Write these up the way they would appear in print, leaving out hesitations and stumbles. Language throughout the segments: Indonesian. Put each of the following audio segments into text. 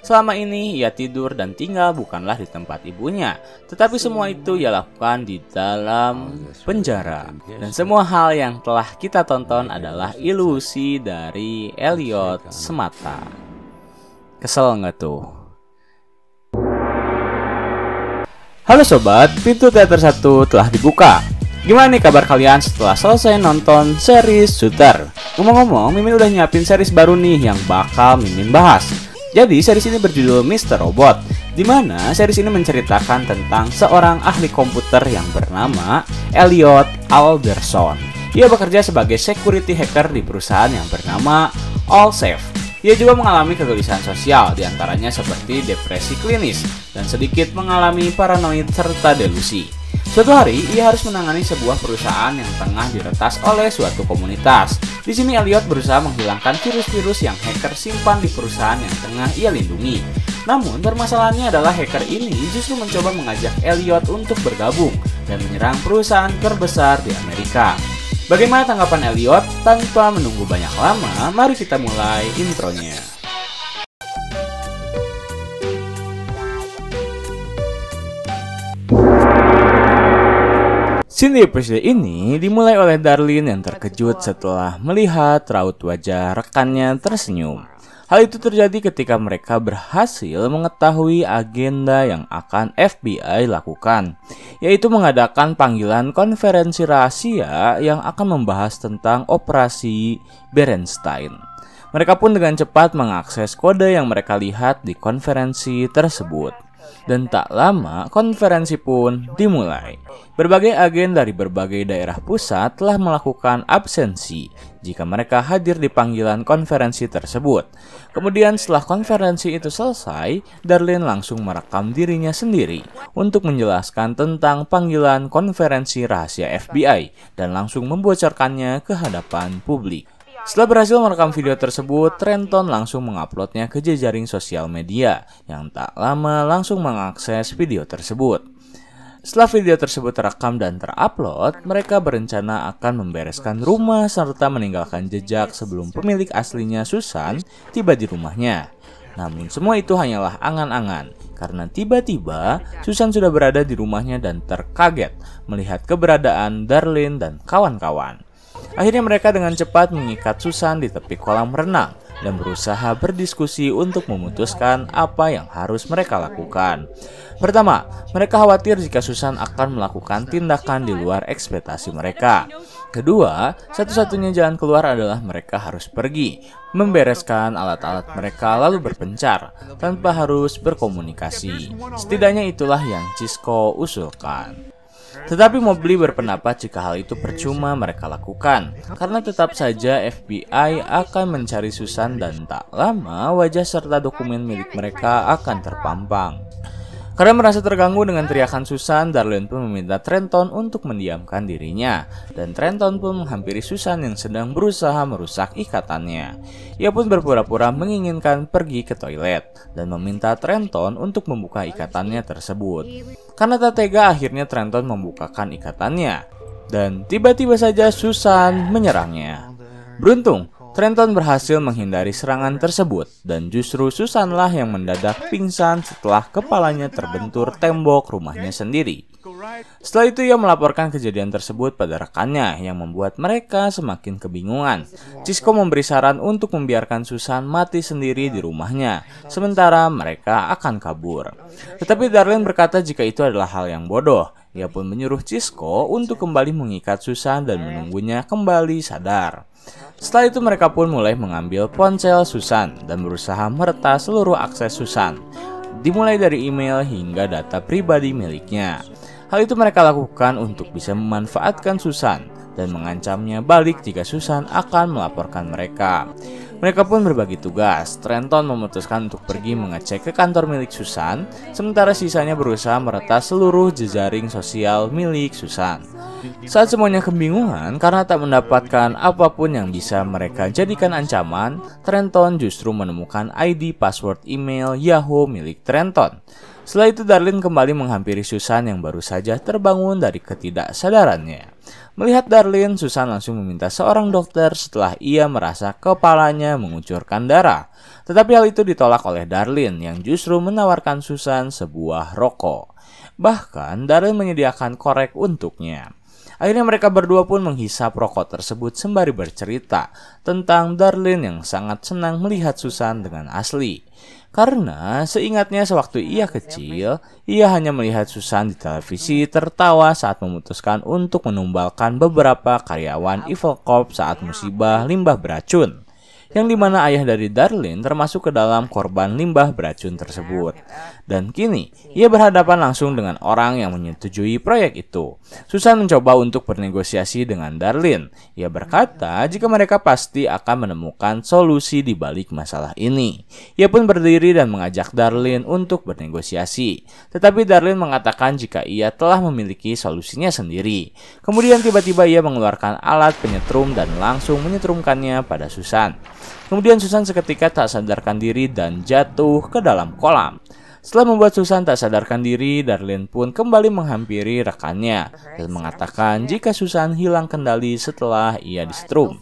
Selama ini ia tidur dan tinggal bukanlah di tempat ibunya, tetapi semua itu ia lakukan di dalam penjara. Dan semua hal yang telah kita tonton adalah ilusi dari Elliot semata. Kesel nggak tuh? Halo sobat, pintu teater 1 telah dibuka. Gimana nih kabar kalian setelah selesai nonton series Shooter? Ngomong-ngomong, Mimin udah nyiapin series baru nih yang bakal Mimin bahas. Jadi series ini berjudul Mr. Robot, dimana series ini menceritakan tentang seorang ahli komputer yang bernama Elliot Alderson. Ia bekerja sebagai security hacker di perusahaan yang bernama Allsafe. Ia juga mengalami kegelisahan sosial, diantaranya seperti depresi klinis dan sedikit mengalami paranoid serta delusi. Suatu hari, ia harus menangani sebuah perusahaan yang tengah diretas oleh suatu komunitas. Di sini Elliot berusaha menghilangkan virus-virus yang hacker simpan di perusahaan yang tengah ia lindungi. Namun, permasalahannya adalah hacker ini justru mencoba mengajak Elliot untuk bergabung dan menyerang perusahaan terbesar di Amerika. Bagaimana tanggapan Elliot? Tanpa menunggu banyak lama, mari kita mulai intronya. Scene di episode ini dimulai oleh Darlene yang terkejut setelah melihat raut wajah rekannya tersenyum. Hal itu terjadi ketika mereka berhasil mengetahui agenda yang akan FBI lakukan, yaitu mengadakan panggilan konferensi rahasia yang akan membahas tentang operasi Berenstein. Mereka pun dengan cepat mengakses kode yang mereka lihat di konferensi tersebut. Dan tak lama, konferensi pun dimulai. Berbagai agen dari berbagai daerah pusat telah melakukan absensi jika mereka hadir di panggilan konferensi tersebut. Kemudian setelah konferensi itu selesai, Darlene langsung merekam dirinya sendiri untuk menjelaskan tentang panggilan konferensi rahasia FBI dan langsung membocorkannya ke hadapan publik. Setelah berhasil merekam video tersebut, Trenton langsung menguploadnya ke jejaring sosial media yang tak lama langsung mengakses video tersebut. Setelah video tersebut terekam dan terupload, mereka berencana akan membereskan rumah serta meninggalkan jejak sebelum pemilik aslinya Susan tiba di rumahnya. Namun semua itu hanyalah angan-angan, karena tiba-tiba Susan sudah berada di rumahnya dan terkaget melihat keberadaan Darlene dan kawan-kawan. Akhirnya mereka dengan cepat mengikat Susan di tepi kolam renang dan berusaha berdiskusi untuk memutuskan apa yang harus mereka lakukan. Pertama, mereka khawatir jika Susan akan melakukan tindakan di luar ekspektasi mereka. Kedua, satu-satunya jalan keluar adalah mereka harus pergi, membereskan alat-alat mereka lalu berpencar tanpa harus berkomunikasi. Setidaknya itulah yang Cisco usulkan. Tetapi Mobley berpendapat jika hal itu percuma mereka lakukan, karena tetap saja FBI akan mencari Susan dan tak lama wajah serta dokumen milik mereka akan terpampang. Karena merasa terganggu dengan teriakan Susan, Darlene pun meminta Trenton untuk mendiamkan dirinya, dan Trenton pun menghampiri Susan yang sedang berusaha merusak ikatannya. Ia pun berpura-pura menginginkan pergi ke toilet dan meminta Trenton untuk membuka ikatannya tersebut. Karena tak tega, akhirnya Trenton membukakan ikatannya, dan tiba-tiba saja Susan menyerangnya. Beruntung, Trenton berhasil menghindari serangan tersebut, dan justru Susanlah yang mendadak pingsan setelah kepalanya terbentur tembok rumahnya sendiri. Setelah itu ia melaporkan kejadian tersebut pada rekannya yang membuat mereka semakin kebingungan. Cisco memberi saran untuk membiarkan Susan mati sendiri di rumahnya, sementara mereka akan kabur. Tetapi Darlene berkata jika itu adalah hal yang bodoh. Ia pun menyuruh Cisco untuk kembali mengikat Susan dan menunggunya kembali sadar. Setelah itu mereka pun mulai mengambil ponsel Susan dan berusaha meretas seluruh akses Susan, dimulai dari email hingga data pribadi miliknya. Hal itu mereka lakukan untuk bisa memanfaatkan Susan dan mengancamnya balik jika Susan akan melaporkan mereka. Mereka pun berbagi tugas. Trenton memutuskan untuk pergi mengecek ke kantor milik Susan, sementara sisanya berusaha meretas seluruh jejaring sosial milik Susan. Saat semuanya kebingungan karena tak mendapatkan apapun yang bisa mereka jadikan ancaman, Trenton justru menemukan ID password email Yahoo milik Trenton. Setelah itu Darlene kembali menghampiri Susan yang baru saja terbangun dari ketidaksadarannya. Melihat Darlene, Susan langsung meminta seorang dokter setelah ia merasa kepalanya mengucurkan darah. Tetapi hal itu ditolak oleh Darlene yang justru menawarkan Susan sebuah rokok. Bahkan Darlene menyediakan korek untuknya. Akhirnya mereka berdua pun menghisap rokok tersebut sembari bercerita tentang Darlene yang sangat senang melihat Susan dengan asli. Karena seingatnya sewaktu ia kecil, ia hanya melihat Susan di televisi tertawa saat memutuskan untuk menumbalkan beberapa karyawan Evil Corp saat musibah limbah beracun. Yang dimana ayah dari Darlene termasuk ke dalam korban limbah beracun tersebut. Dan kini, ia berhadapan langsung dengan orang yang menyetujui proyek itu. Susan mencoba untuk bernegosiasi dengan Darlene. Ia berkata jika mereka pasti akan menemukan solusi di balik masalah ini. Ia pun berdiri dan mengajak Darlene untuk bernegosiasi. Tetapi Darlene mengatakan jika ia telah memiliki solusinya sendiri. Kemudian tiba-tiba ia mengeluarkan alat penyetrum dan langsung menyetrumkannya pada Susan. Kemudian Susan seketika tak sadarkan diri dan jatuh ke dalam kolam. Setelah membuat Susan tak sadarkan diri, Darlene pun kembali menghampiri rekannya dan mengatakan jika Susan hilang kendali setelah ia disetrum.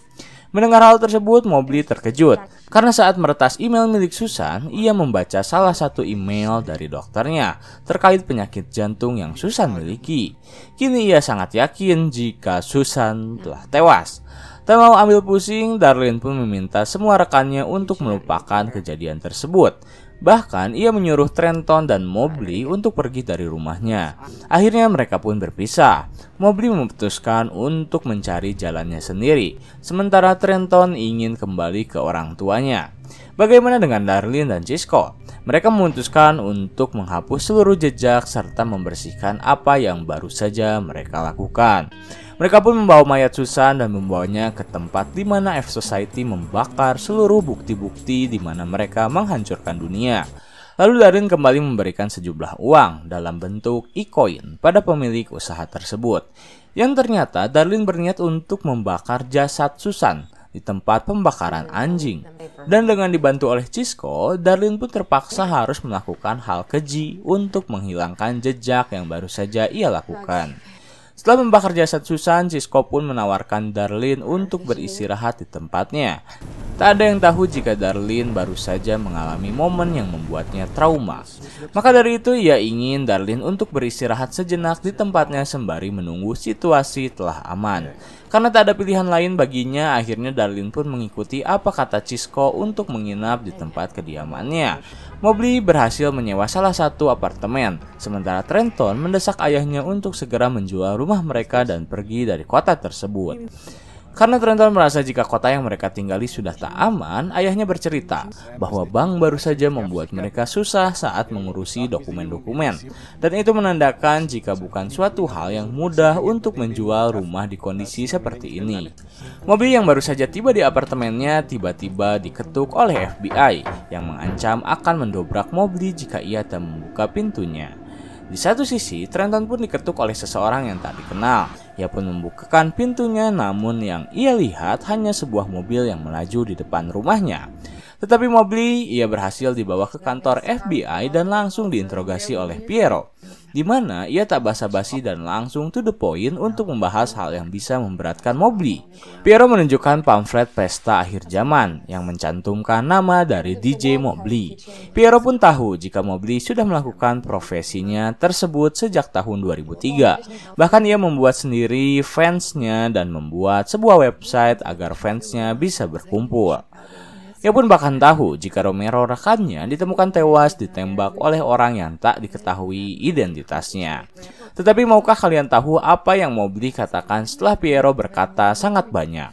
Mendengar hal tersebut, Mobley terkejut karena saat meretas email milik Susan, ia membaca salah satu email dari dokternya terkait penyakit jantung yang Susan miliki. Kini ia sangat yakin jika Susan telah tewas. Tak mau ambil pusing, Darlene pun meminta semua rekannya untuk melupakan kejadian tersebut. Bahkan ia menyuruh Trenton dan Mobley untuk pergi dari rumahnya. Akhirnya mereka pun berpisah. Mobley memutuskan untuk mencari jalannya sendiri, sementara Trenton ingin kembali ke orang tuanya. Bagaimana dengan Darlene dan Cisco? Mereka memutuskan untuk menghapus seluruh jejak serta membersihkan apa yang baru saja mereka lakukan. Mereka pun membawa mayat Susan dan membawanya ke tempat di mana F-Society membakar seluruh bukti-bukti di mana mereka menghancurkan dunia. Lalu Darlene kembali memberikan sejumlah uang dalam bentuk e-coin pada pemilik usaha tersebut. Yang ternyata Darlene berniat untuk membakar jasad Susan di tempat pembakaran anjing. Dan dengan dibantu oleh Cisco, Darlene pun terpaksa harus melakukan hal keji untuk menghilangkan jejak yang baru saja ia lakukan. Setelah membakar jasad Susan, Cisco pun menawarkan Darlene untuk beristirahat di tempatnya. Tak ada yang tahu jika Darlene baru saja mengalami momen yang membuatnya trauma. Maka dari itu ia ingin Darlene untuk beristirahat sejenak di tempatnya sembari menunggu situasi telah aman. Karena tak ada pilihan lain baginya, akhirnya Darlene pun mengikuti apa kata Cisco untuk menginap di tempat kediamannya. Mobley berhasil menyewa salah satu apartemen, sementara Trenton mendesak ayahnya untuk segera menjual rumah mereka dan pergi dari kota tersebut. Karena Trenton merasa jika kota yang mereka tinggali sudah tak aman, ayahnya bercerita bahwa bank baru saja membuat mereka susah saat mengurusi dokumen-dokumen. Dan itu menandakan jika bukan suatu hal yang mudah untuk menjual rumah di kondisi seperti ini. Mobil yang baru saja tiba di apartemennya tiba-tiba diketuk oleh FBI yang mengancam akan mendobrak Mobley jika ia tak membuka pintunya. Di satu sisi, Trenton pun diketuk oleh seseorang yang tak dikenal. Ia pun membukakan pintunya, namun yang ia lihat hanya sebuah mobil yang melaju di depan rumahnya. Tetapi Mobley, ia berhasil dibawa ke kantor FBI dan langsung diinterogasi oleh Piero, di mana ia tak basa-basi dan langsung to the point untuk membahas hal yang bisa memberatkan Mobley. Piero menunjukkan pamflet pesta akhir zaman yang mencantumkan nama dari DJ Mobley. Piero pun tahu jika Mobley sudah melakukan profesinya tersebut sejak tahun 2003. Bahkan ia membuat sendiri fansnya dan membuat sebuah website agar fansnya bisa berkumpul. Ia pun bahkan tahu jika Romero rekannya ditemukan tewas ditembak oleh orang yang tak diketahui identitasnya. Tetapi maukah kalian tahu apa yang Mobley katakan setelah Piero berkata sangat banyak?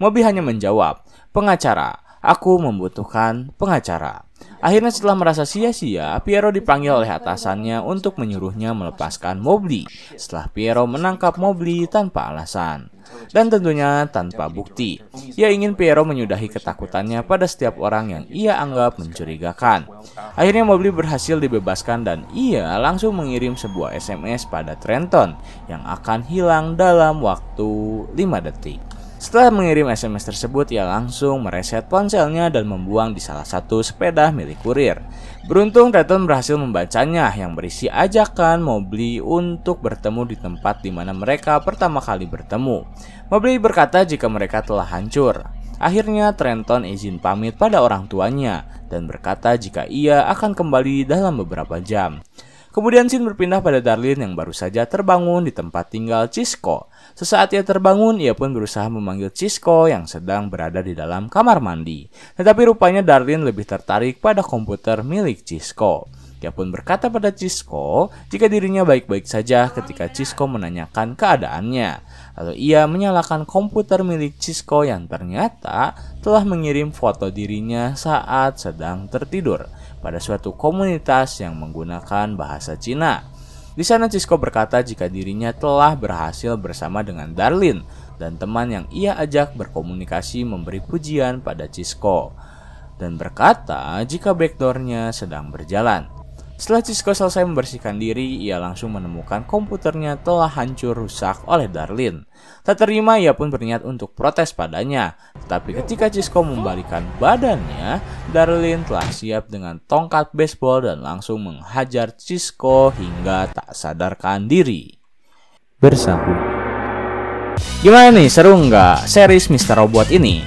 Mobley hanya menjawab, "Pengacara, aku membutuhkan pengacara." Akhirnya setelah merasa sia-sia, Piero dipanggil oleh atasannya untuk menyuruhnya melepaskan Mobley setelah Piero menangkap Mobley tanpa alasan. Dan tentunya tanpa bukti. Ia ingin Piero menyudahi ketakutannya pada setiap orang yang ia anggap mencurigakan. Akhirnya Mobley berhasil dibebaskan dan ia langsung mengirim sebuah SMS pada Trenton yang akan hilang dalam waktu 5 detik. Setelah mengirim SMS tersebut, ia langsung mereset ponselnya dan membuang di salah satu sepeda milik kurir. Beruntung Trenton berhasil membacanya yang berisi ajakan Mobley untuk bertemu di tempat di mana mereka pertama kali bertemu. Mobley berkata jika mereka telah hancur. Akhirnya Trenton izin pamit pada orang tuanya dan berkata jika ia akan kembali dalam beberapa jam. Kemudian scene berpindah pada Darlene yang baru saja terbangun di tempat tinggal Cisco. Sesaat ia terbangun, ia pun berusaha memanggil Cisco yang sedang berada di dalam kamar mandi. Tetapi rupanya Darlene lebih tertarik pada komputer milik Cisco. Ia pun berkata pada Cisco jika dirinya baik-baik saja ketika Cisco menanyakan keadaannya. Lalu ia menyalakan komputer milik Cisco yang ternyata telah mengirim foto dirinya saat sedang tertidur pada suatu komunitas yang menggunakan bahasa Cina. Di sana Cisco berkata jika dirinya telah berhasil bersama dengan Darlene dan teman yang ia ajak berkomunikasi memberi pujian pada Cisco dan berkata jika backdoornya sedang berjalan. Setelah Cisco selesai membersihkan diri, ia langsung menemukan komputernya telah hancur rusak oleh Darlene. Tak terima, ia pun berniat untuk protes padanya. Tetapi ketika Cisco membalikan badannya, Darlene telah siap dengan tongkat baseball dan langsung menghajar Cisco hingga tak sadarkan diri. Bersambung. Gimana nih, seru nggak series Mr. Robot ini?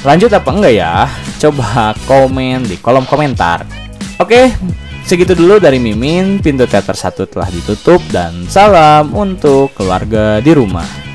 Lanjut apa enggak ya? Coba komen di kolom komentar. Oke. Segitu dulu dari Mimin, pintu teater 1 telah ditutup dan salam untuk keluarga di rumah.